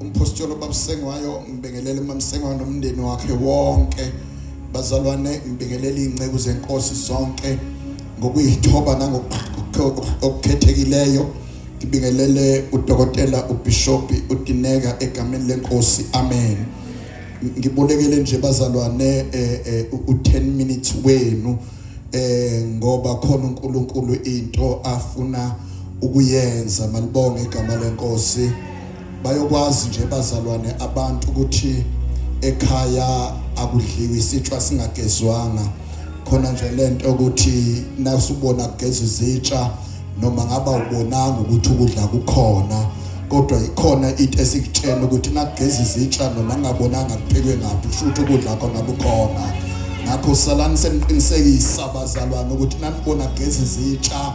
umpostoli babusengwayo ngibingelele mamsengwayo nomndeni wakhe wonke bazalwane ngibingelele ingceku zenkosi zonke ngokuyithoba nangokukhethekileyo ngibingelele udokotela ubishop uDineka egameni lenkosi amen ngibolekele nje bazalwane u10 minutes wenu ngoba khona uNkulunkulu into afuna ukuyenza malibonge igama lenkosi bayokwazi nje bazalwane abantu ukuthi ekhaya akudliwi isitshwa singagezwanga khona nje lento ukuthi nasubona kugeza izitsha noma ngaba ubonanga ukuthi ukudla kukhona kodwa ikhona into esikutshela ukuthi nakugeza izitsha noma ngabonanga kuphekwe ngaphi kusho ukuthi ukudla khona bukhona ngakho salani seniqinisekisa bazalwane ukuthi nanibona kugeza izitsha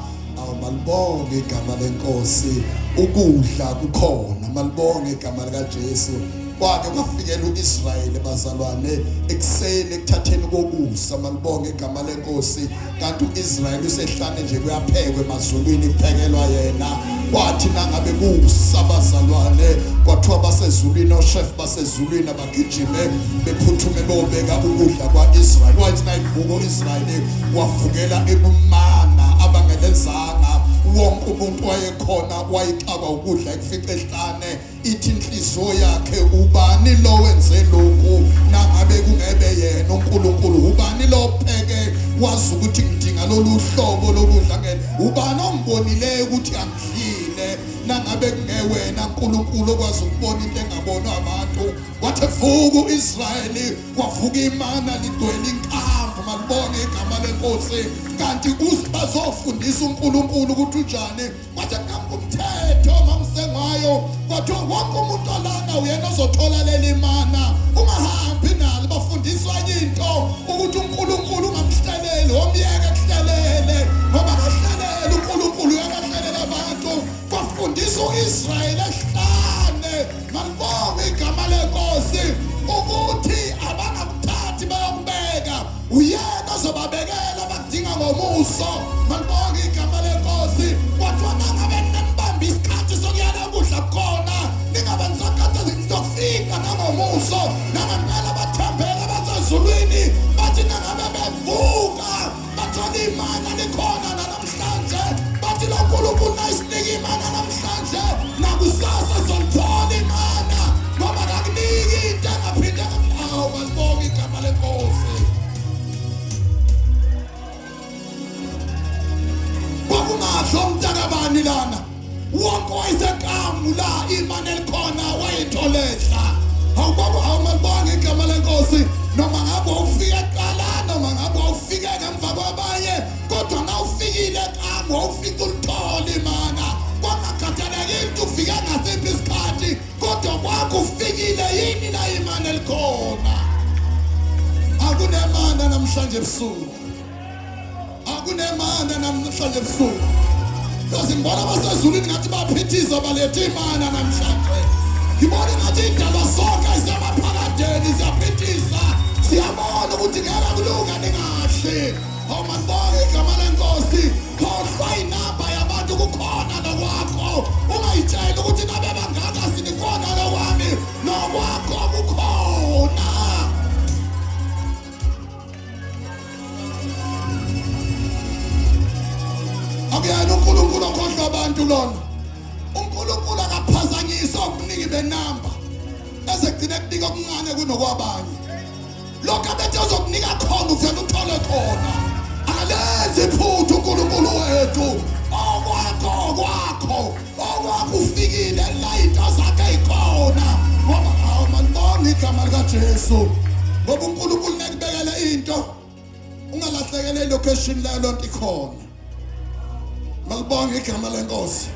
malibonge igama lenkosi ukudla kukhona malibonge igama lika Jesu kwake kwafikela uIsrayeli bazalwane ekseni ekuthatheni kokusa malibonge igama lenkosi kanti uIsrayeli usehlane nje kuyaphekwe emazulwini kuphekelwa yena kwathi nangabe kusa bazalwane kwathiwa basezulwini ochef basezulwini abagijime bephuthume bobeka ukudla kwaIsrayeli wathi nayivuka uIsrayeli wavukela ebumana abangelenzanga wonke umuntu wayekhona wayixaba ukudla ekufica ehlane ithi inhliziyo yakhe ubani lo wenze lokhu nangabe kungebe yena uNkulunkulu ubani lo pheke wazi ukuthi ngidinga lolu hlobo lokudla ngene ubani ombonile ukuthi angidlile nangabe kungewena uNkulunkulu okwazi ukubona into engabonwa abantu wathi vuka uIsrayeli wavuka imana ligcwele inkamvu malibonge igama lenkosi kanti uzibazofundisa uNkulunkulu ukuthi unjani wathi ngumthetho mamsengwayo kwathi wonke umuntu olana uyena ozothola leli mana ungahambi nalo bafundiswa into ukuthi uNkulunkulu ungamhleleli omyeke kuhlelele ngoba kahlelele uNkulunkulu uyakahlelela abantu bafundisa uIsrayeli ehlane malibonge igama lenkosi ukuthi abangakuthathi bayokubeka uyena ozobabekela bakudinga ngomuso malibonge igama lenkosi kwathi nangabe nembamba isikhathi sokuyala ukudla khona ningabe nizakade zokufika nangomuso nangamela bathambeka basezulwini bathi nangabe bevuka bathola imana likhona namhlanje bathi lo Nkulunkulu nayisinika imana namhlanje nakusasa sizolithola imana ngoba kakuniki into engaphinde ngawo malibonge igama lenkosi kwakungadlo mntakabani lana wonke wayesenkamu la imani elikhona wayetholedla awumalibonge igama lenkosi noma ngabe ufike eqala noma ngabe ufike ngemva kwabanye kodwa na ufikile eqamu ufike ulithola imana kwakukhathalekile ukuthi ufike ngasiphi isikhathi kodwa kwakho ufikile yini la imani elikhona akunemana namhlanje ebusuku akunemana namhlanje ebusuku Kasi ngibona basezulwini ngathi baphithiza balethe imana namhlanje ngibona ngathi indaba sonke isemaphakadeni siyaphithiza siyabona ukuthi ngeke kulunga ningahle awumanibonge igama lenkosi khohlwa inamba yabantu kukhona nokwakho ungayitshela ukuthi nabe bangaka sinikhona nokwami nokwakho kukhona akuyena uNkulunkulu okhohlwa abantu lona uNkulunkulu akaphazanyisa okuningi benamba ezegcina kunika okuncane kunokwabanye lokho abethe uzokunika khona uvela uthole khona alenze iphuthu uNkulunkulu wethu okwakho ufikile la into zakhe ikhona ngoba awumalibonge igama lika Jesu ngoba uNkulunkulu nekubekele into ungalahlekele location la lonto ikhona malibonge igama lenkosi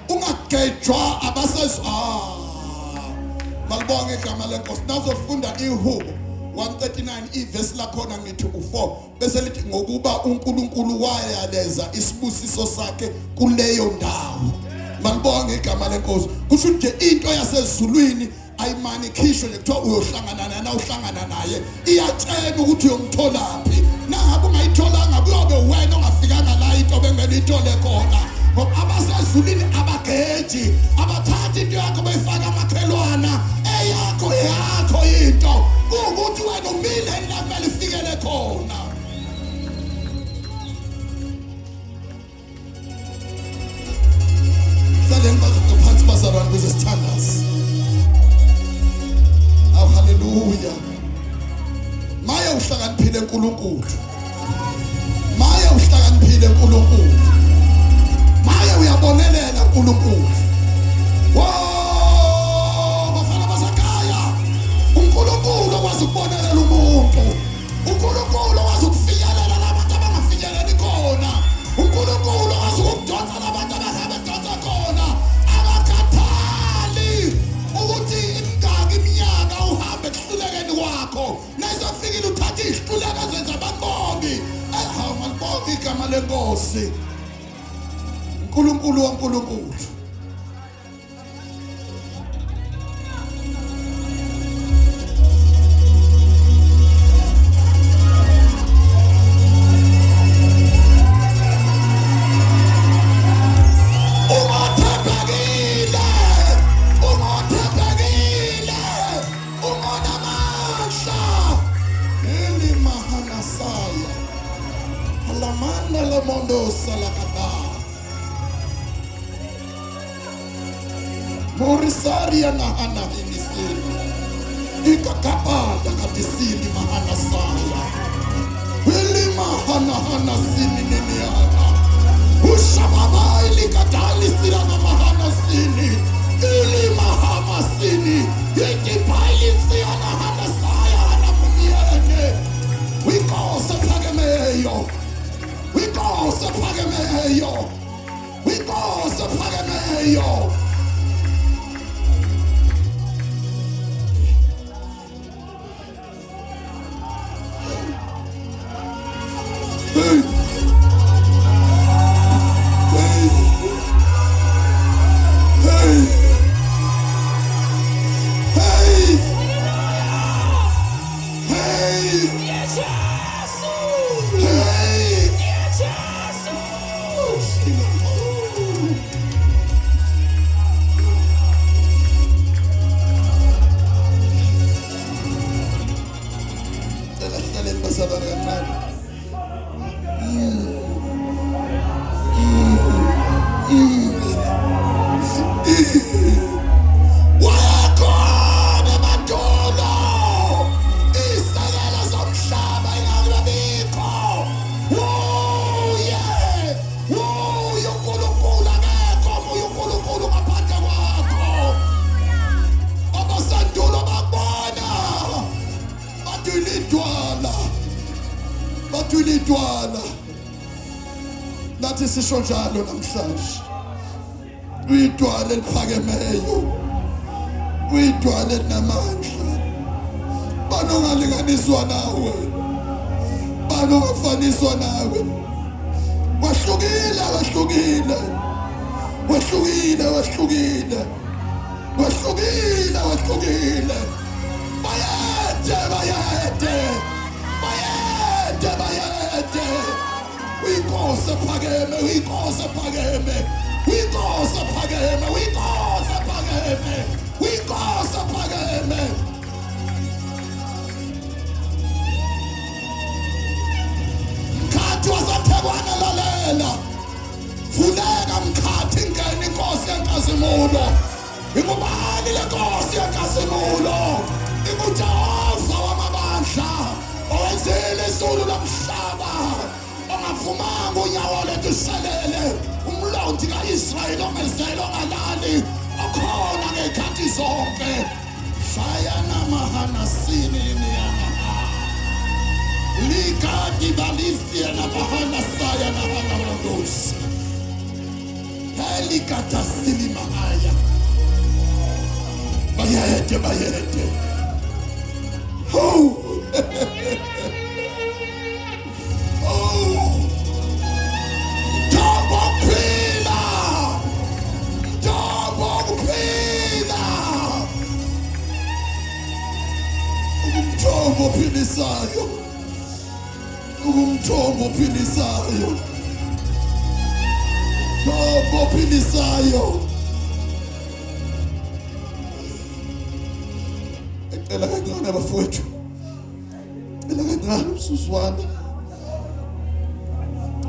ungagejwa malibonge igama lenkosi nazofunda iHubo 139 ivesi lakhona ngithi u4 bese lithi ngokuba uNkulunkulu wayaleza isibusiso sakhe kuleyo ndawo malibonge igama lenkosi kusho nje into yasezulwini ayimani khishwe lekuthiwa uhlangana naye iyatshela ukuthi uyomtholaphi nangabe ungayitholanga kuyobe wena ongafikanga la into bengeke ithole khona ngoba abasezulwini abageji abathatha into yakho bayifaka amakhelwana uNkulunkulu. Maya uhlakaniphile uNkulunkulu. Maya uyabonelela uNkulunkulu. Wow, bafana basekhaya. uNkulunkulu okwazi ukubonelela umuntu. uNkulunkulu okwazi ukufinyelela labantu abangafinyeleli khona. uNkulunkulu okwazi ukudonsa labantu abangabedonsa khona. Akakhathali ukuthi imingaki iminyaka uhambe ekuhlulekeni kwakho. Nayisafikile uthathe izihluleko zenza abambongi. Hawu malibonge igama lenkosi. uNkulunkulu waNkulunkulu. Morisaria na hana hinisini. Ikakabada katisini mahana saya. Wili mahana hana sini niniana. Ushababa ili katali sila na mahana sini. Ili mahama sini. Ikipaili siya na hana saya hana muniene. Wikose pagemeyo. Wikose pagemeyo. Wikose pagemeyo. Hey! Hey! Hey! Hey! Hey! Batulidwala nathi sisho njalo namhlanje. Uyidwala eliphakemeyo, uyidwala elinamandla. Banongalinganiswa nawe, banongafaniswa nawe. Wahlukile, wahlukile, wahlukile, wahlukile, wahlukile, wahlukile. Bayede, bayede, bayede, bayede. Uyinkosi ephakeme, uyinkosi ephakeme, uyinkosi ephakeme, uyinkosi ephakeme, uyinkosi ephakeme. Mkhathi waseThekwani lalela. Vuleka mkhathi ingene inkosi yenkazimulo. Ingubani le nkosi yenkazimulo? InguJehova wamabandla, owenzile izulu lomhlaba, ongavumanga unyawo lethu selele. Umlondi ka-Israyeli ongezele ongalali, okhona ngey'khathi zonke. Shayana mahanasini niyana. Likadi balisia na mahana saya na hana wandos. Helikata sili mahaya. Bayete, bayete. Oh. Oh. Double pillar. Double pillar. Double pilisayo. Umthombo philisayo. Umthombo philisayo. Ela kancane bafowethu. Ela kancane msuzwana.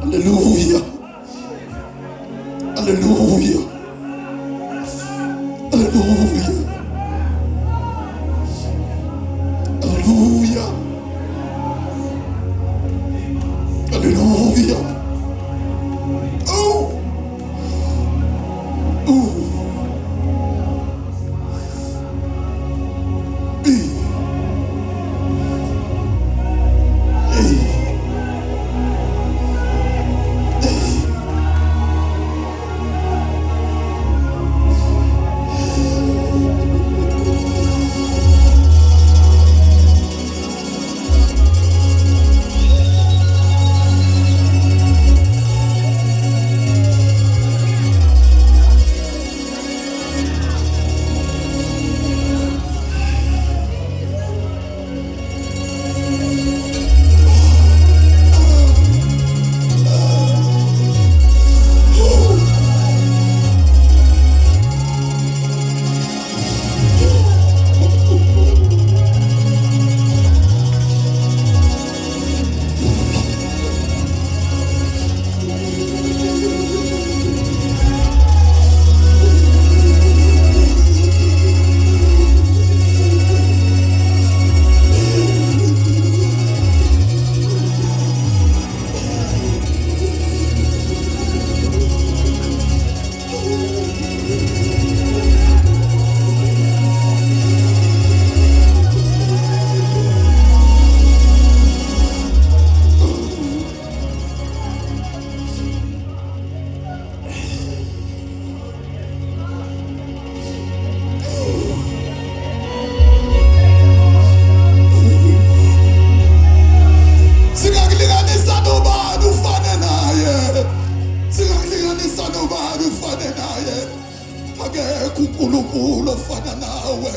Hallelujah. Hallelujah. Hallelujah. Hallelujah. uNkulunkulu ofana nawe.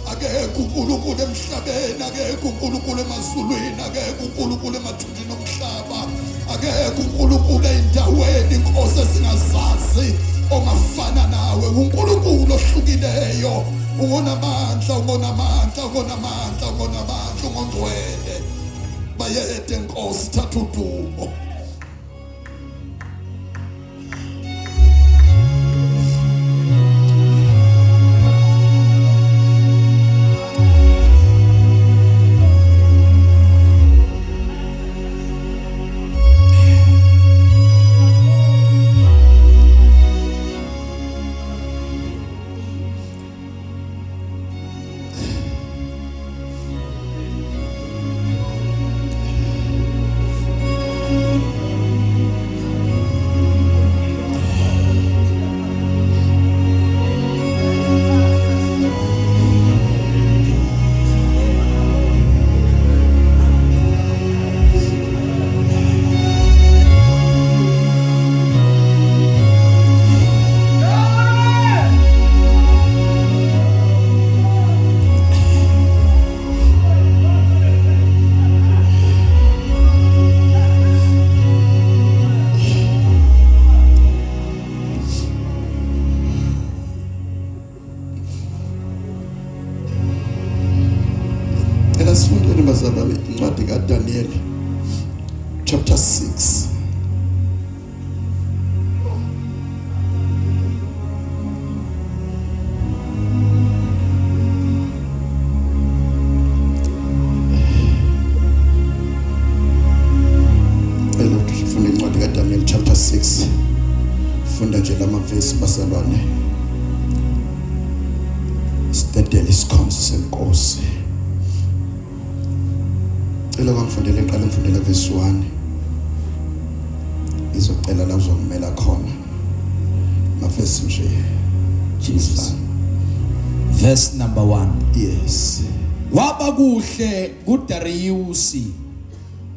Akekho uNkulunkulu emhlabeni, akekho uNkulunkulu emazulwini, akekho uNkulunkulu emathunjini omhlaba, akekho uNkulunkulu ey'ndaweni inkosi esingazazi ongafana nawe. uNkulunkulu ohlukileyo, ungonamandla, ungonamandla, ungonamandla, ungonamandla, ungongcwele. Bayede Nkosi, thatha udumo. Asifundeni bazalwane incwadi kaDaniel chapter 6. Sifunda incwadi kaDaniel chapter 6. Funda nje lamavesi bazalwane. Sidedele isikhonzo senkosi. Ela kwamfundela eqala mfundela verse 1. Izocela la uzongimela khona. Mavesi nje. Jesus. Verse number 1. Yes. Waba kuhle kuDarius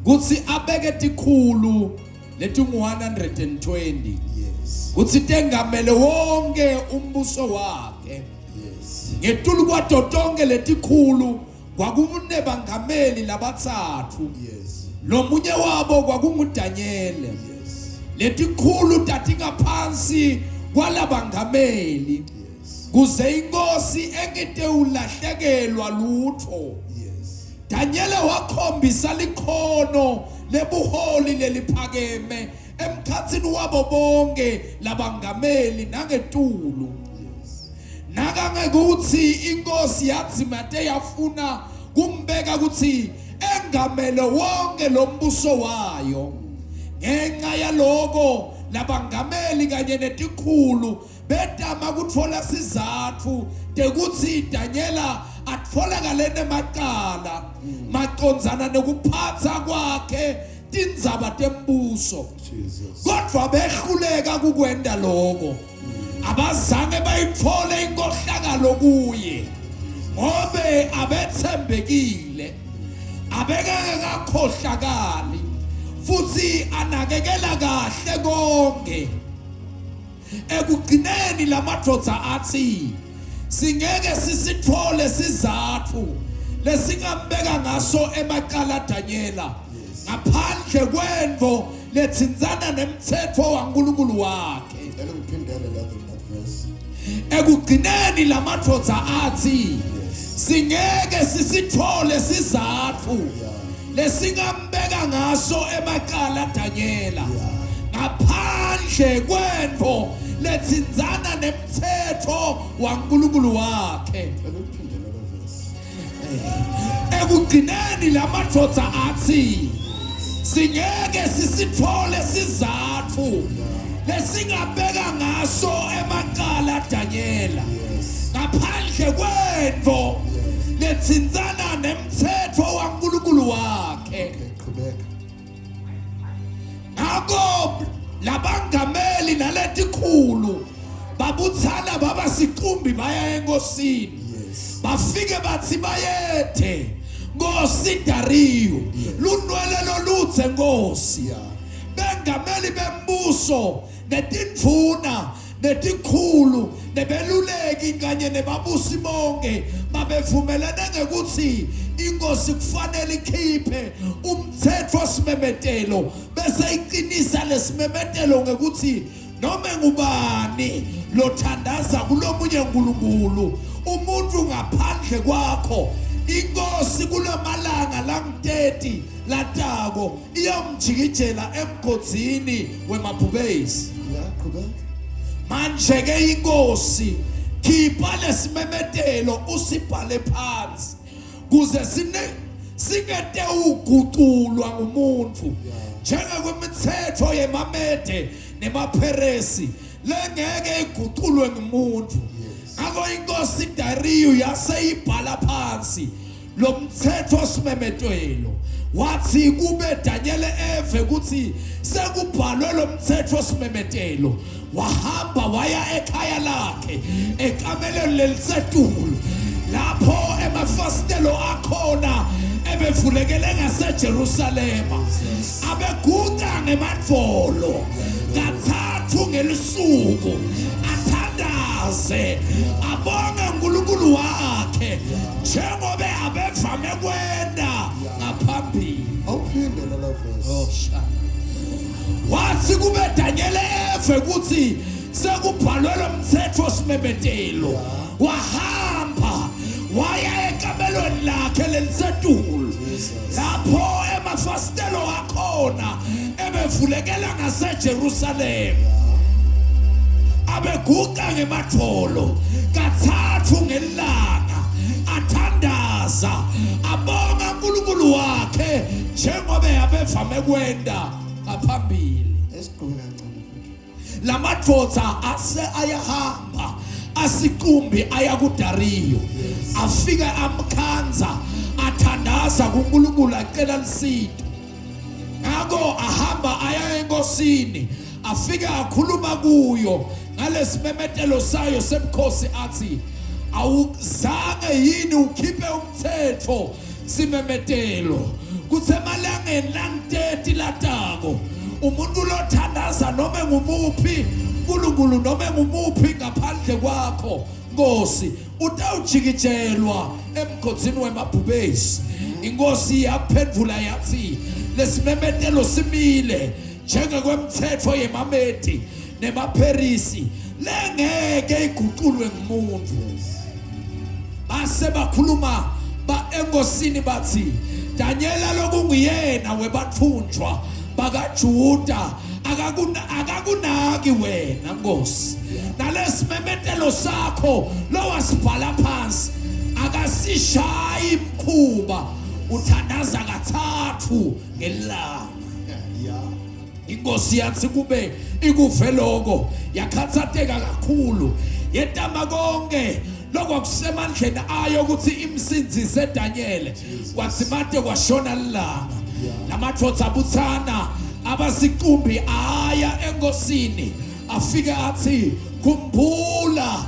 kuthi abeke tikhulu leti 120. Yes. Kuthi tengamele wonke umbuso wakhe. Yes. Ngetulu kwato tonke letikhulu kwakunebangameli labatsatfu. Yes. Lo munye wabo kwakunguDaniel. Yes. Letikhulu tatingaphansi kwalabangameli. Yes. Kuze inkosi engete ulahlekelwa lutho. Yes. Daniel wakhombisa likhono lebuholi leliphakeme emkhatsini wabo bonke labangameli nangetulu. Nakangekuthi inkosi yathi mate yafuna kumbeka kuthi engamele wonke lombuso wayo. Ngenxa yaloko labangameli kanye netikhulu bedama kutfola sizatfu tekuthi Daniela atfolakale nemacala macondzana nekuphatsa kwakhe tindzaba tembuso. Kodwa behluleka kukwenda lokho. Abazange bayithole inkohlakalo kuye ngobe abethembekile, abekeke kakhohlakali futhi anakekela kahle konke. Ekugcineni lamadvodza athi singeke sisithole sizatfu lesingambeka ngaso emacala Daniela ngaphandle kwento letsinzana nemtsetfo waNkulunkulu wakhe. Ekugcineni lamadvodza athi singeke sisithole sizatfu lesingambeka ngaso emacala Daniela ngaphandle kwento letsinzana nemtsetfo waNkulunkulu wakhe. Ekugcineni lamadvodza athi singeke sisithole sizatfu lesingabeka ngaso emacala Daniela ngaphandle kwento letsinzana nemtsetfo waNkulunkulu wakhe. Ngakho labangameli naletikhulu babuthana baba siqumbi baya enkosini. Bafike bathi bayethe Nkosi Darius lunwele loludze Nkosi. Bengameli bembuso netindvuna netikhulu nebeluleki kanye nebabusi bonke babevumelene ngekuthi inkosi kufanele ikhiphe umthetho simemetelo bese iqinisa lesimemetelo ngekuthi noma ngubani lothandaza kulomunye uNkulunkulu umuntu ngaphandle kwakho inkosi kulamalanga lang30 latako iyamjikijela emgodini wemabhubesi manje ke inkosi khipha lesimemetelo usibhale phansi kuze singete uguqulwa ngumuntu njengekwemithetho yemamede nemapheresi lengeke iguqulwe ngumuntu ngakho inkosi Dariyo yaseyibhala phansi lo mthetho simemetelo wathi kube Daniel eve kuthi sekubhalwe lo mthetho simemetelo wahamba waya ekhaya lakhe ekameleni lelisetulo lapho emafastelo akhona ebevulekele ngaseJerusalema abeguqa ngemadvolo kathathu ngelisuku athandaze abonge uNkulunkulu wakhe njengoba abevame kwenda ngaphambili awuphinde la verse wathi kube Daniel eve ukuthi sekubhalwe lo mthetho simemetelo wahamba waya ekamelweni lakhe lelisetulo lapho emafastelo akhona ebevulekela ngaseJerusalema abeguqa ngemadvolo kathathu ngelanga athandaza abonga uNkulunkulu wakhe njengoba abevame kwenda ngaphambili lamadvodza ase ayahamba asiqumbi aya kuDariyo afika amkhanza athandaza kuNkulunkulu acela lisito ngako ahamba aya enkosini afika akhuluma kuyo ngalesimemetelo sayo semkhosi athi awuzange yini ukhiphe umthetho simemetelo kusemalangeni lang30 latako umuntu lothandaza noma ngumuphi uNkulunkulu noma ngumuphi ngaphandle kwakho Nkosi utawujikijelwa emgodini wemabhubesi inkosi yaphendula yathi lesimemetelo simile njengekwemthetho yemamedi nemapherisi lengeke iguqulwe ngumuntu base bakhuluma enkosini bathi Daniela lokungiyena webathunjwa bakaJuda akakunaki wena Nkosi nalesimemetelo sakho lowasibhala phansi akasishayi imkhuba uthandaza kathathu ngelanga inkosi yathi kube ikuveloko yakhathateka kakhulu yetama konke lokwakusemandleni ayo ukuthi imsinzise Daniel kwasimade kwashona lilanga lamadvodza abuthana abasiqumbi aya enkosini afike athi khumbula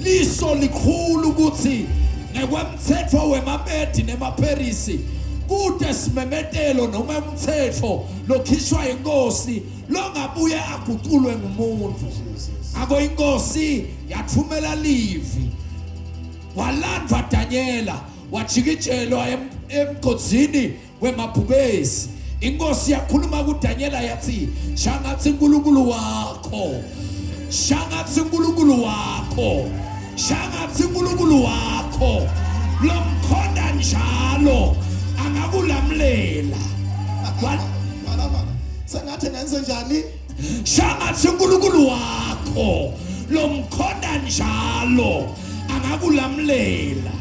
liso likhulu ukuthi ngekwemthetho wemamedi nemapherisi kude simemetelo noma umthetho lokhishwa inkosi longabuye aguqulwe ngumuntu ngakho inkosi yathumela livi walandva Daniela wajikijelwa emgodini wemabhubesi inkosi yakhuluma kuDaniela yathi shangathi uNkulunkulu wakho shangathi uNkulunkulu wakho shangathi uNkulunkulu wakho lomkhonda njalo angakulamulela sengathi ngenze njani shangathi uNkulunkulu wakho lomkhonda njalo angakulamulela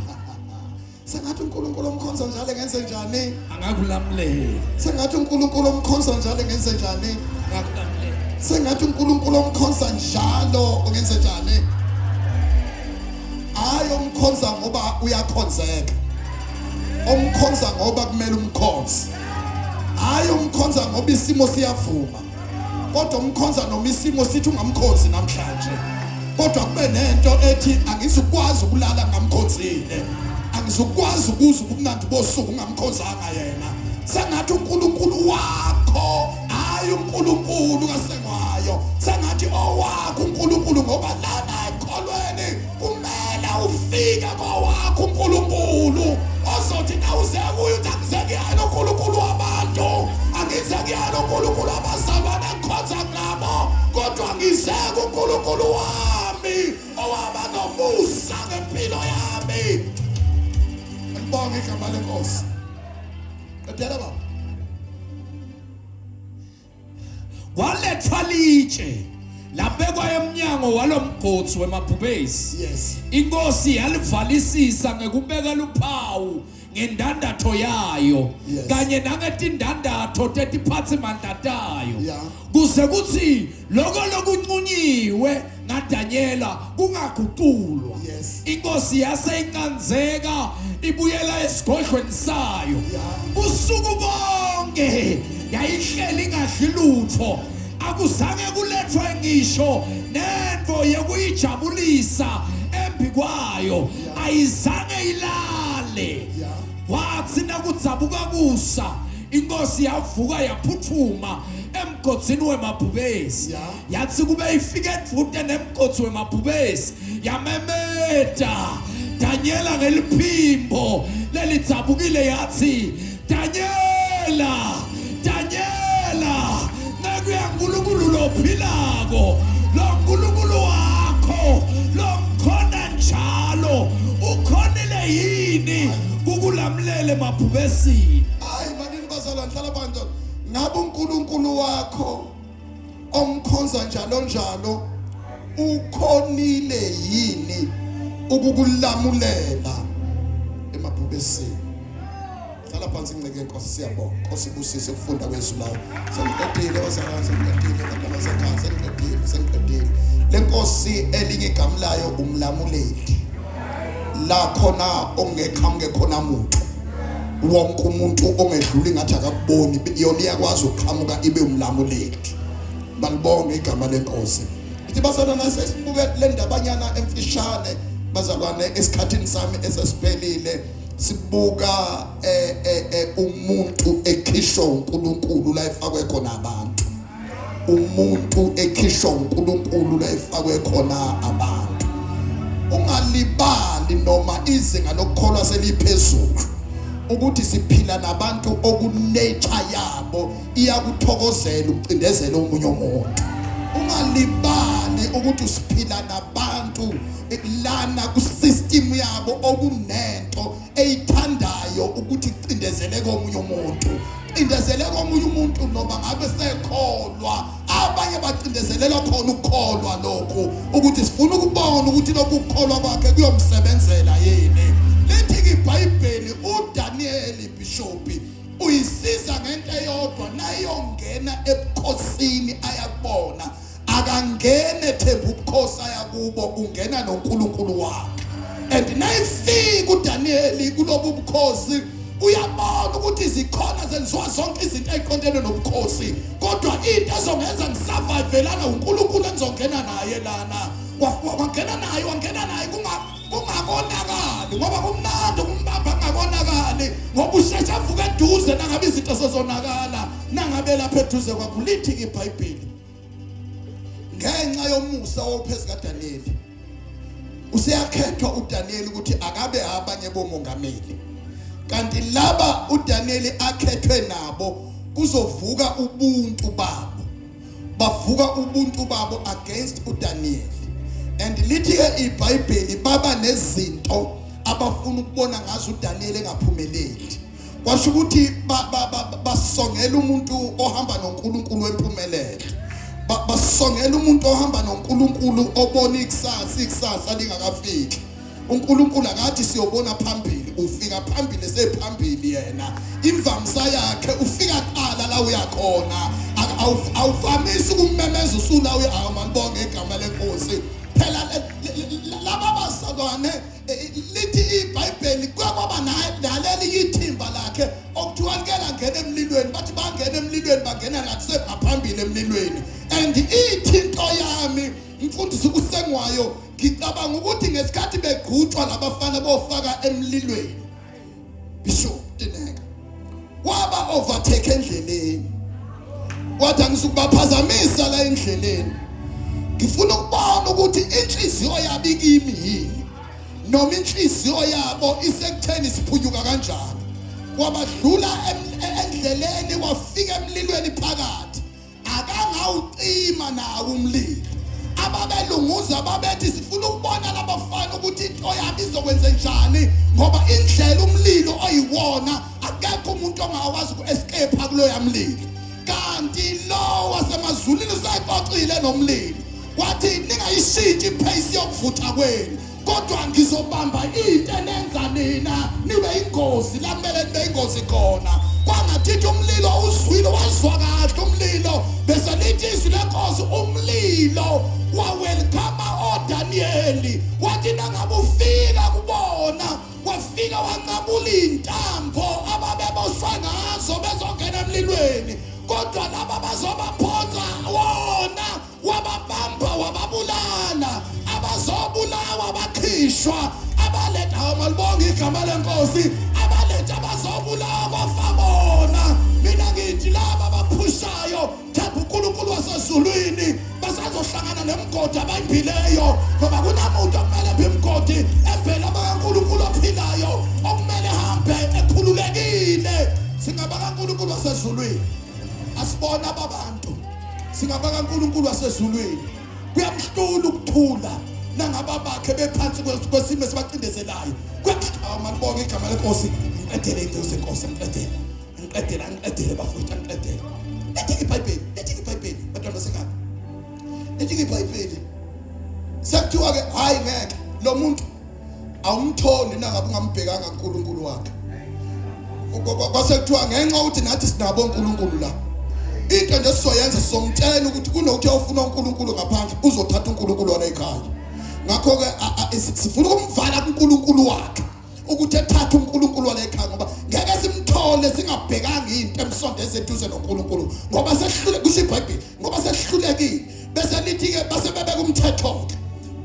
sengathi uNkulunkulu omkhonza njalo ngenze njani angakulamulela sengathi uNkulunkulu omkhonza njalo ngenze njani angakulamulela sengathi uNkulunkulu omkhonza njalo ngenze njani hayi umkhonza ngoba uyakhonzeka omkhonza ngoba kumele umkhonze hayi umkhonza ngoba isimo siyavuma kodwa umkhonza noma isimo sithi ungamkhonzi namhlanje kodwa kube nento ethi angizukwazi ukulala ngamkhonzile angizukwazi ukuza ubumnandi bosuku ungamkhonzanga yena sengathi uNkulunkulu wakho hayi hayi uNkulunkulu kasengwayo sengathi owakho uNkulunkulu ngoba lana ekholweni kumele ufike kowakho uNkulunkulu ozothi na uze kuyo uthi angizekuyena uNkulunkulu wabantu angizekuyena uNkulunkulu abazalwane engikhonza ngabo kodwa ngizeke uNkulunkulu wami owaba nomusa ngempilo yami. Ngibonge igama lenkosi. Qedela baba. Walethwa litshe labekwa emnyango walomgqotsi wemabhubesi. Yes. Inkosi yalivalisisa ngekubeka luphawu ngendandatho yayo Yes. kanye nangetindandatho tetiphatsimandla tayo Yeah. kuze kuthi lokho lokuncunyiwe ngaDaniela kungaguqulwa. Yes. Inkosi yaseyinkanzeka ibuyela esigodlweni sayo. Yeah. Usuku bonke yayihleli ingadli lutho akuzange kulethwe ngisho nento yokuyijabulisa embi kwayo ayizange ilale. Wathi nakudzabuka kusa inkosi yavuka yaphuthuma emgodini wemabhubesi yathi kube ifike edvute nemgodzi wemabhubesi yamemeta Daniela ngeliphimbo lelidzabukile yathi Daniela nekuya uNkulunkulu lophilako lo uNkulunkulu wakho lo mkhona njalo ukhonile yini kukulamlele emabhubesini. Hayi manini bazalwane hlala phansi. Ngabe uNkulunkulu wakho omkhonza njalo ukhonile yini ukukulamulela emabhubesini? Hlala phansi inceke inkosi siyabonga. Nkosi busise ukufunda kwezwi lawo. Sengiqedile bazalwane sengiqedile abantu basekhaya sengiqedile. Lenkosi elinye igama layo umlamuleli. La khona ongekhamuke khona umuntu. Wonke umuntu ongedluli ngathi akakuboni yona iyakwazi ukuqhamuka ibe umlamuleli. Balibonge igama lenkosi. Ithi bazalwane sesibuke le ndabanyana emfishane bazalwane esikhathini sami esesiphelile sibuka umuntu ekhishwa uNkulunkulu la efakwe khona abantu. Umuntu ekhishwa uNkulunkulu la efakwe khona abantu. Ungalibali noma izinga lokukholwa seliphezulu ukuthi siphila nabantu okunature yabo iyakuthokozela ukucindezela omunye umuntu. Ungalibali ukuthi usiphila nabantu lana ku system yabo okunento eyithandayo ukuthi icindezele komunye umuntu. Cindezele komunye umuntu noma ngabe sekholwa abanye bacindezelela khona ukukholwa lokho ukuthi sifuna ukubona ukuthi lokhu ukukholwa kwakhe kuyomsebenzela yini. Lithi iBhayibheli uDaniel Bishop uyisiza ngento eyodwa nayongena ebukhosini ayakubona akangene themba ubukhosi ayakubo ungena noNkulunkulu wakhe. And nayifika uDaniel kulobu bukhosi uyabona ukuthi zikhona zenziwa zonke izinto eziqondene nobukhosi kodwa into ezongenza ngisurvive lana uNkulunkulu enzongena naye lana wangena naye kungakonakali ngoba kumnandi kumbamba kungakonakali ngoba usheshe avuka eduze nangabe izinto sezonakala nangabe lapha eduze kwakho. Lithi iBhayibheli ngenxa yomusa wophezu kaDaniel useyakhethwa uDaniel ukuthi akabe abanye bomongameli. Kanti laba uDaniel akhethwe nabo kuzovuka ubuntu babo. Bavuka ubuntu babo against uDaniel. And lithi iBhayibheli baba nezinto abafuna ukubona ngazo uDaniel engaphumeleli. Kwasho ukuthi basongela umuntu ohamba noNkulunkulu wempumelelo. Basongela umuntu ohamba noNkulunkulu obona ikusasa lingakafiki. uNkulunkulu akathi siyobona phambili ufika phambili sephambili yena imvamsa yakhe ufika qala la uyakhona awuvamisi ukumemeza usula uyamanibonge igama lenkosi phela laba bazalwane lithi iBhayibheli kwaba naleli ithimba lakhe okuthiwa ngela ngene emlilweni bathi bangena emlilweni bangena ngathi sephambili emlilweni and ithinto yami mfundisi kusengwayo ngicabanga ukuthi ngesikhathi begqutshwa labafana bofaka emlilweni Bishop Tineka waba overtake endleleni wathi angisukubaphazamisa la endleleni ngifuna ukubona ukuthi inhliziyo yabo ikimi yini noma inhliziyo yabo isekutheni siphunyuka kanjani wabadlula endleleni wafika emlilweni phakathi akangawucima nawo umlilo ababelunguza babethi sifuna ukubona labafana ukuthi into yabo izokwenza njani ngoba indlela umlilo oyiwona akekho umuntu ongawazi uku-escape kulo yamlilo kanti lo wasemazulwini usayixoxile nomlilo wathi ningayishintshi ipace yokuvutha kwenu kodwa ngizobamba into enenza nina nibe ingozi la kumele nibe ingozi khona kwangathithi umlilo uzwile wazwa kahle umlilo bese lithi izwi lenkosi umlilo wawelcome oDanieli wathi nangabe ufika kubona wafika wanqabula intambo ababeboshwa ngazo bezongena emlilweni kodwa laba bazobaphonza wona wababamba wababulala abazobulawa bakhishwa abaletha malibonga igama lenkosi abaletha bazobulawa kwafabona mina ngithi laba baphushayo themba uNkulunkulu wasezulwini basazohlangana nemigodi abayiphileyo ngoba kunamuntu okumele bemgodi empela bakaNkulunkulu ophilayo okumele hambe ekhululekile singaba kaNkulunkulu wasezulwini asibona ababantu singaba kaNkulunkulu wasezulwini kuyamhlula ukuthula nangaba bakhe bephansi kwesimo esibacindezelayo malibonga igama lenkosi ngiqedele inkosi inkosi ngiqedele bafowethu ngiqedele lethi iBhayibheli bantwana basekhaya lethi iBhayibheli sekuthiwa ke hayi ngeke lo muntu awumtholi nangabe ungambhekanga uNkulunkulu wakhe kwasekuthiwa ngenxa ukuthi nathi sinabo uNkulunkulu la into nje sizoyenza sizomtshela ukuthi kunokuthi awufuna uNkulunkulu ngaphandle uzothatha uNkulunkulu wona ekhaya ngakho ke sifuna ukumvala kuNkulunkulu wakhe ukuthi ethathe uNkulunkulu wala ekhaya ngoba ngeke simthole singabhekanga into emsondeze eduze noNkulunkulu ngoba sehlule kusho iBhayibheli ngoba sehlulekile bese lithi ke base bebeka umthetho ke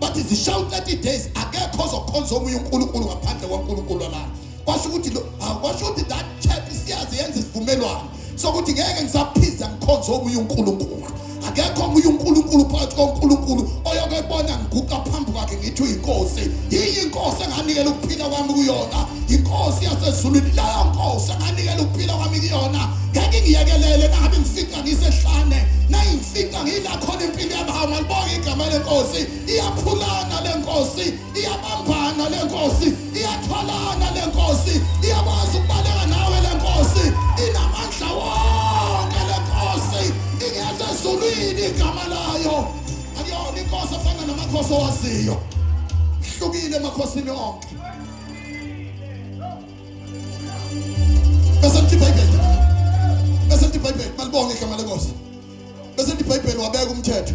bathi zishawu 30 days akekho ozokhonza omunye uNkulunkulu ngaphandle kwaNkulunkulu la kwasho ukuthi lo kwasho ukuthi that church siyazi yenza isivumelwano sokuthi ngeke ngisaphiza ngikhonza omunye uNkulunkulu akekho omunye uNkulunkulu phakathi koNkulunkulu oyokubona ngiguqa phambi kwakhe ngithi uyinkosi yiyi inkosi enganikela ukuphila kwami kuyona inkosi yasezulwini leyo nkosi enganikela ukuphila kwami kuyona ngeke ngiyekelele nangabe ngifika ngisehlane nayingifika ngila khona impilo yami malibonga igama lenkosi iyaphulana lenkosi iyabambana lenkosi iyathwalana lenkosi iyakwazi ukubaleka nawe lenkosi inamandla wonke lenkosi ingezezulwini igama layo akuyona inkosi efana namakhosi owaziyo hlukile emakhosini onke bese iBhayibheli malibonga igama lenkosi bese iBhayibheli wabeka umthetho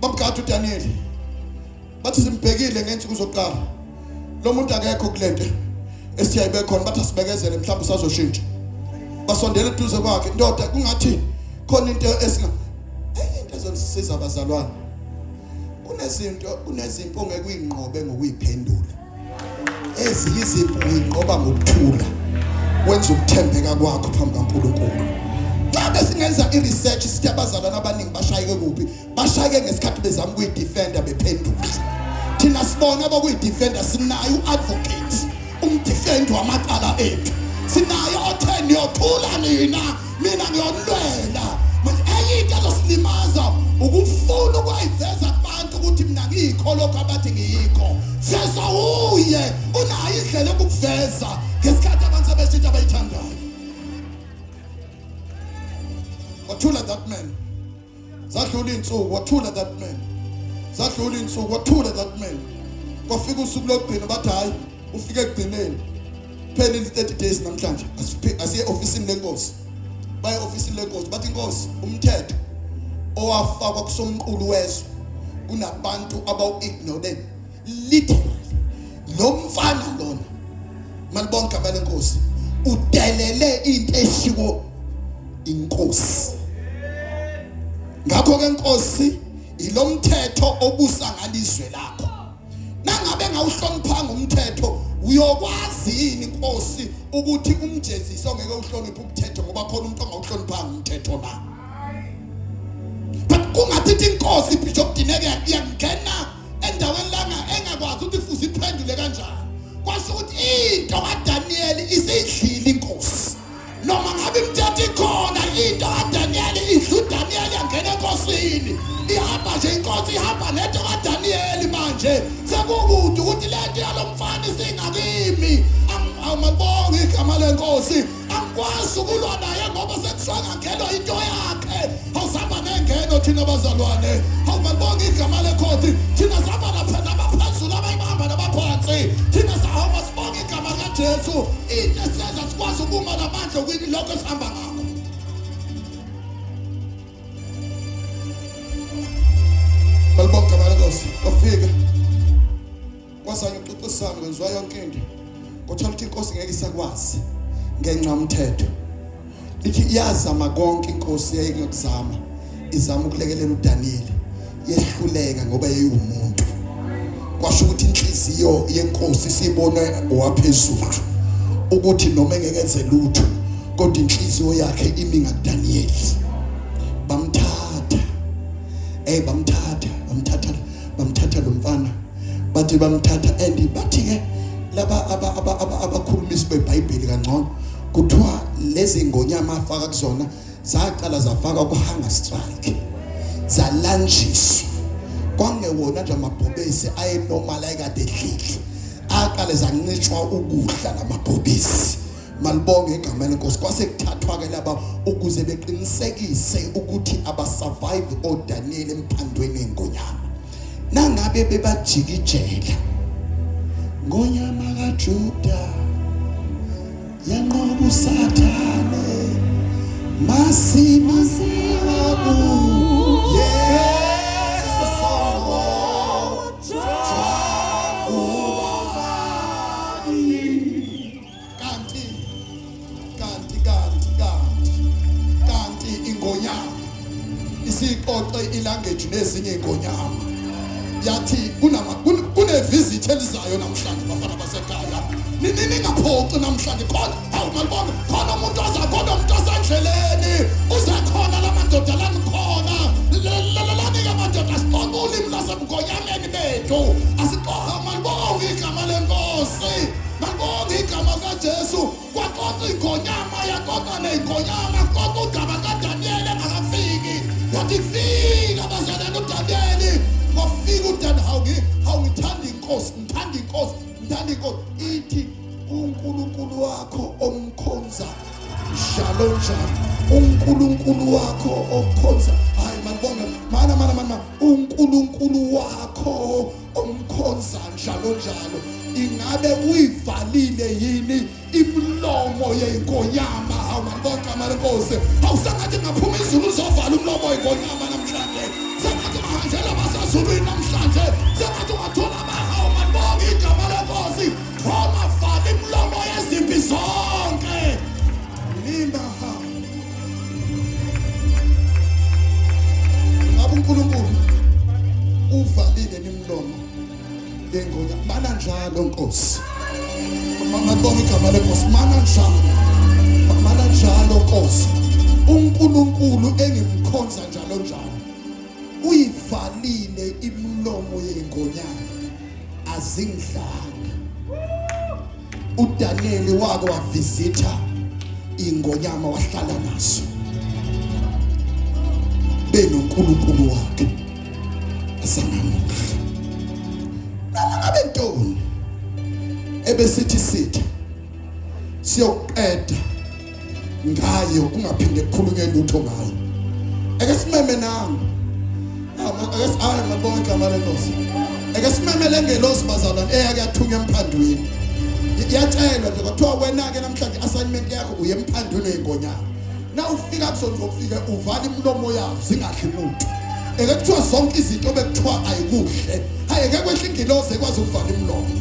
bamgada uDaniel bathi simbhekile ngensuku zokuqala lo muntu akekho kulento esiyayibe khona bathi asibekezele mhlawumbe usazoshintsha basondela eduze kwakhe indoda kungathi khona into into ezosisiza abazalwane kunezimpo ongeke uyinqobe ngokuyiphendula ezinye izimpo uyinqoba ngokuthula wenza ukuthembeka kwakho phambi kaNkulunkulu ngabe singenza iresearch sithi abazalwane abaningi bashayeke kuphi bashayeke ngesikhathi bezama ukuyidefenda bephendula thina sibona abakuyidefenda sinayo uadvocate umdefend wamacala ethu sinayo otheni yothula mina ngiyonwela manje ayinto ezosilimaza ukufuna ukwayiveza abantu ukuthi mina ngikho lokho abathi ngiyikho feza uye unayo indlela yokuveza ngesikhathi abantu abashintsha abayithandayo wathula that man zadlula insuku wathula that man zadlula insuku wathula that man kwafika usuku lokugcina bathi hayi ufike ekugcineni phelile 30 days namhlanje asiye ofisini lenkosi baye ofisini lenkosi bathi inkosi umthetho owafakwa kusomqulu wezwe kunabantu abawu-ignore literally lo mfana lona malibonke abale nkosi udelele into eshiwo inkosi ngakho ke inkosi ilo mthetho obusa ngalizwe lakho nangabe ngawuhloniphanga umthetho uyokwazi yini inkosi ukuthi umjeziso ngeke uhloniphe umthetho ngoba khona umuntu ongawuhloniphanga umthetho na kungathithi inkosi Bishop Dineke yangena endaweni langa engakwazi ukuthi futhi iphendule kanjani. Kwasho ukuthi into kaDaniel isiyidlile inkosi. Noma ngabe imithetho ikhona into kaDaniel idlu Daniel yangena enkosini. Ihamba nje inkosi ihamba netho kaDaniel manje. Sekukude ukuthi lento yalomfana isingakimi. Awumabonga igama lenkosi. Angikwazi ukulwa naye ngoba sekuswanga ngelo into yakhe. Awusaba nengeno thina bazalwane. Awumabonga igama lenkosi. Thina saba lapha nabaphezulu abayibamba nabaphansi. Thina sahamba sibonga igama kaJesu. Into esenza sikwazi ukuma namandla ukuthi lokho esihamba ngakho. Balibonga igama lenkosi. Wafika. Kwasanye uxoxisana kwenziwa yonke into. Kuthola ukuthi inkosi ngeke isakwazi ngenxa yomthetho. Lithi iyazama konke inkosi yayingekuzama. Izama ukulekelela uDaniel. Yehluleka ngoba yeyiwumuntu. Kwasho ukuthi inhliziyo yenkosi sibone owaphezulu. Ukuthi noma engekenze lutho kodwa inhliziyo yakhe imi ngaDaniel. Bamthatha. Bamthatha lo mfana. Bathi bamthatha and bathi ke laba abakhulumisi beBhayibheli kangcono kuthiwa lezi ngonyama afaka kuzona zaqala zafaka ku hunger strike zalanjiswa kwangewona nje amabhobesi ayenormal ayekade edlile aqale zancishwa ukudla lamabhobesi. Malibonge igama lenkosi. Kwase kuthathwa ke laba ukuze beqinisekise ukuthi abasurvive oDaniel emphandweni engonyama. Nangabe bebajikijela ngonyama kaJuda yanqoba uSathane masimasiwa kuye songo kanti ingonyama isiqoqe ilanguage nezinye ingonyama yathi kunevisit elizayo namhlanje bafana basekhaya ningaphoqi namhlanje khona awumalibona khona umuntu ozakhona umuntu osendleleni uzakhona lamadoda lanikhona lalani amadoda asiqoqa ulimi lasemgonyameni bethu asiqoqa malibonga igama lenkosi malibonga igama kaJesu kwaqoqa ingonyama yaqoqa ney'ngonyama qoqa udaba kaDaniel engakafiki yathi fika bazalwane uDaniel wafika uDaniel ngithanda inkosi ithi uNkulunkulu wakho omkhonza njalo uNkulunkulu wakho okhonza hayi malibonga mana uNkulunkulu wakho omkhonza njalo ingabe uyivalile yini imlomo yengonyama hawu malibonga malenkosi awusangathi ngaphuma izulu uzovala umlomo wengonyama namhlanje sengathi mahanjela basazulwini namhlanje sengathi ungathola abahawu malibonga igama lenkosi wamafala imlomo yezimpi zonke linda hawu ngabe uNkulunkulu uvalile imlomo yengonya mana njalo nkosi malibonga igama lenkosi mana njalo nkosi uNkulunkulu engimkhonza njalo uyivalile imlomo yengonyama azingidlanga. uDaniel wake wavisitha ingonyama wahlala naso benoNkulunkulu wakhe asanamuhla noma ngabe ntoni ebesithi siyoqeda ngayo kungaphinde kukhulunywe lutho ngayo ake simeme nami ake mabonke igama lenkosi ake simemele ngelosi bazalwane eyake yathunywa emphandweni yatshelwa nje kwathiwa wena ke namhlanje assignment yakho uye emphandweni wengonyama na ufika kuzofika uvala imlomo yazo zingadli umuntu eke kuthiwa zonke izinto bekuthiwa ayikuhle hayi eke kwehle ingilozi ekwazi ukuvala imlomo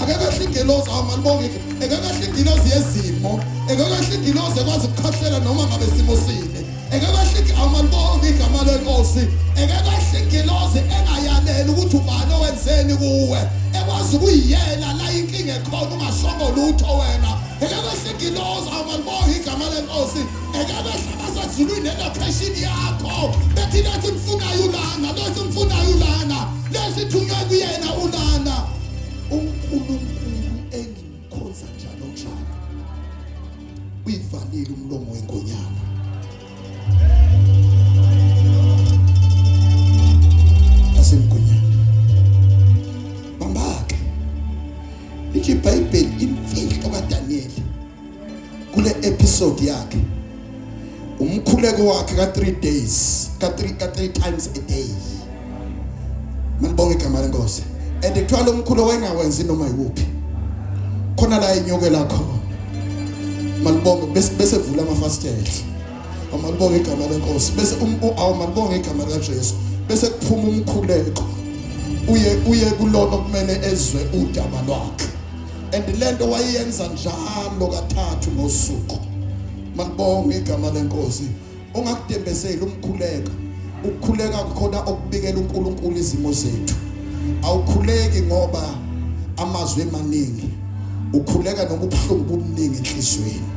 ake kwehle ingilozi amalibonke eke kwehle ingilozi yezimo eke kwehle ingilozi ekwazi ukukhahlela noma ngabe simo sini eke kwehle amalibonke igama lenkosi eke kwehle ingilozi engayanele ukuthi ubani owenzeni kuwe ekwazi ukuyiyela la inkinga ekhona ungasongo lutho wena eke kwehle ingilozi amalibonke igama lenkosi eke kwehle ezulwini elocation yakho bethi lesi mfunayo ulana lesi mfunayo ulana lesi thunywe kuyena ulana uNkulunkulu engimkhonza njalo njalo uyivalile umlomo wenkonyama asemkonyama bambake lithi iBhayibheli imfihlo kaDaniel kule episode yakhe umkhuleko wakhe ka 3 days ka 3 times a day manibonge igama lenkosi and kuthiwa lo mkhuleko wayengawenzi noma yiwuphi khona la inyokela khona malibonge bese vula amafastela amalibonge igama lenkosi bese malibonge igama likaJesu bese kuphuma umkhuleko uye kulona kumele ezwe udaba lwakhe and lento wayenza njalo kathathu ngosuku malibonge igama lenkosi ungakudembezeli umkhuleko ukukhuleka khona okubikela uNkulunkulu izimo zethu awukhuleki ngoba amazwi emaningi ukhuleka nokubuhlungu buningi enhlizweni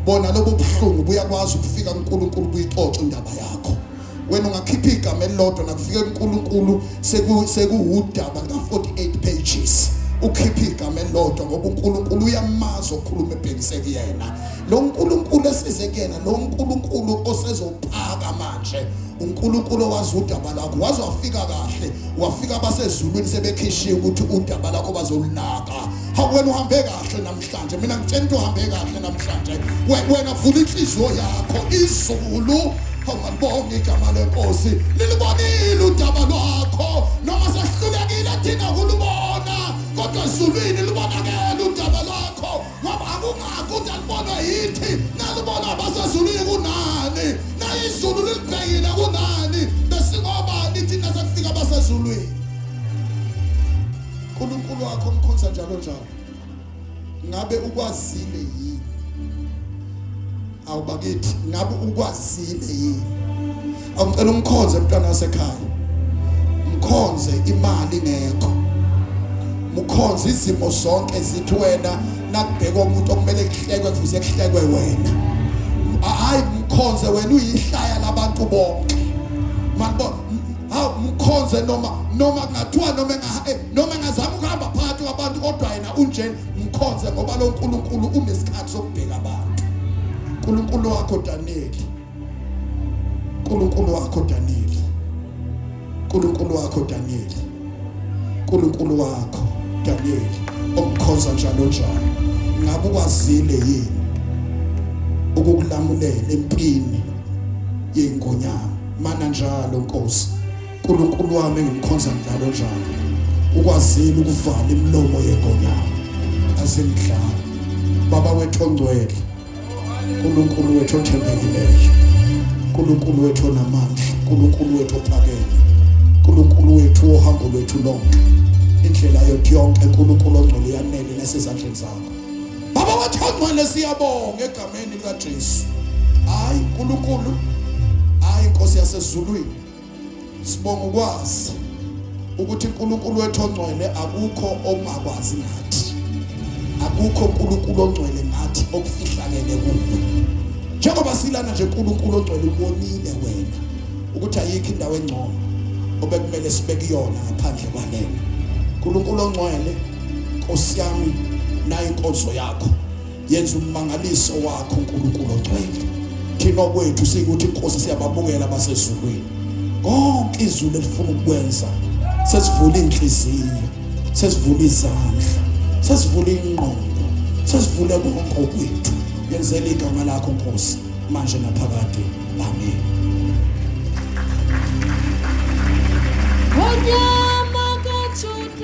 bona lobo buhlungu buyakwazi ukufika kuNkulunkulu buyixoxe indaba yakho wena ungakhipha igama elilodwa nakufika kuNkulunkulu sekuwudaba ka 48 pages ukhipha igama elilodwa ngoba uNkulunkulu uyamazi ukukhuluma ebhekise kuyena lo uNkulunkulu esize kuyena lo uNkulunkulu osezophaka manje uNkulunkulu owazi udaba lakho wazi wafika kahle wafika basezulwini sebekhishiye ukuthi udaba lakho bazolunaka wena uhambe kahle namhlanje mina ngicela ukuthi uhambe kahle namhlanje wena vula inhliziyo yakho izulu malibonge igama lenkosi lilibonile udaba lwakho noma sehlulekile thina kulubona kodwa ezulwini libonakele udaba lwakho ngoba akungakho alibona yithi nalibona basezulwini kunani na izulu lilibhekile kunani besingobani thina sekufika basezulwini uNkulunkulu wakho umkhonza njalo njalo ngabe ukwazile yini awubakithi ngabe ukwazile yini awucela umkhonze mntwana wasekhaya mkhonze imali ngekho mkhonze izimo zonke zithi wena nakubheka umuntu okumele kuhlekwe kufuze kuhlekwe wena hayi mkhonze wena uyihlaya labantu bonke manje mkhonze noma kungathiwa noma ngazama ukuhamba phakathi kwabantu kodwa yena unjeni mkhonze ngoba lo uNkulunkulu unesikhathi sokubheka abantu uNkulunkulu wakho Daniel uNkulunkulu wakho Daniel uNkulunkulu wakho Daniel uNkulunkulu wakho Daniel omkhonza njalo njalo ngabe ukwazile yini ukukulamulela empini yengonyama mana njalo Nkosi uNkulunkulu wami ngimkhonza njalo njalo ukwazile ukuvala imilomo yengonyama asengidlala baba wethu ongcwele uNkulunkulu wethu othembekileyo uNkulunkulu wethu onamandla uNkulunkulu wethu ophakeme uNkulunkulu wethu ohambo lwethu lonke indlela yonke uNkulunkulu ongcwele yanele nasezandleni zakho baba wethu ongcwele siyabonga egameni likaJesu hayi uNkulunkulu hayi Nkosi yasezulwini sibonga ukwazi ukuthi uNkulunkulu wethu ongcwele akukho ongakwazi ngathi akukho uNkulunkulu ongcwele ngathi okufihlakele kuwe njengoba silana nje uNkulunkulu ongcwele ubonile wena ukuthi ayikho indawo engcono obekumele sibeke yona ngaphandle kwalena uNkulunkulu ongcwele Nkosi yami nayi inkonzo yakho yenza ummangaliso wakho uNkulunkulu ongcwele thina kwethu sikuthi inkosi siyababukela abasezulwini konke izulu elifuna ukwenza sesivula inhliziyo sesivula izandla sesivula ingqondo sesivule konke okwethu yenzele igama lakho Nkosi manje naphakade amen Onyama kaJuda